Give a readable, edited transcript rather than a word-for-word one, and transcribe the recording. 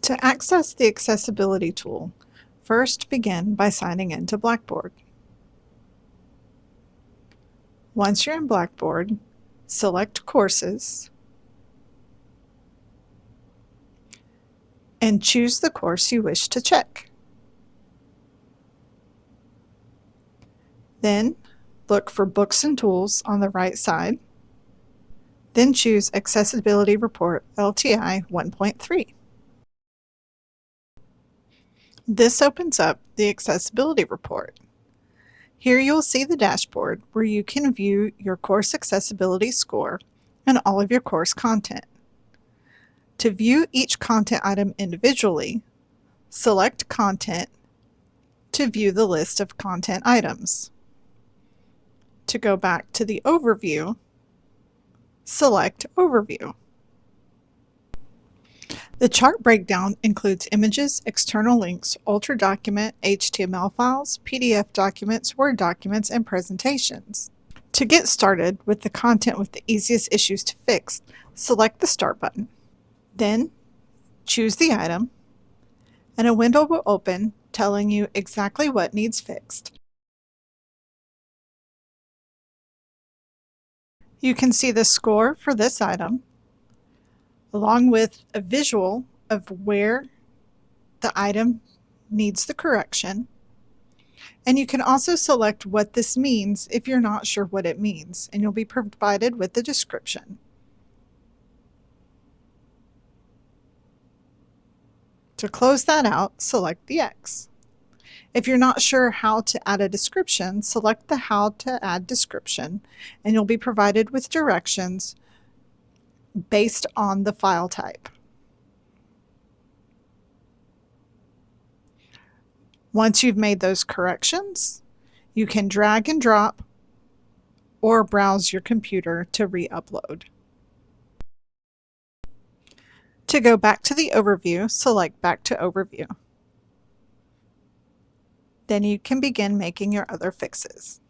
To access the Accessibility Tool, first begin by signing in to Blackboard. Once you're in Blackboard, select Courses and choose the course you wish to check. Then, look for Books and Tools on the right side. Then choose Accessibility Report LTI 1.3. This opens up the Accessibility Report. Here you'll see the dashboard where you can view your course accessibility score and all of your course content. To view each content item individually, select Content to view the list of content items. To go back to the overview, select Overview. The chart breakdown includes images, external links, Ultra document, HTML files, PDF documents, Word documents, and presentations. To get started with the content with the easiest issues to fix, select the Start button. Then, choose the item, and a window will open telling you exactly what needs fixed. You can see the score for this item, along with a visual of where the item needs the correction. And you can also select what this means if you're not sure what it means, and you'll be provided with the description. To close that out, select the X. If you're not sure how to add a description, select the How to Add Description, and you'll be provided with directions based on the file type. Once you've made those corrections, you can drag and drop or browse your computer to re-upload. To go back to the overview, select Back to Overview. Then you can begin making your other fixes.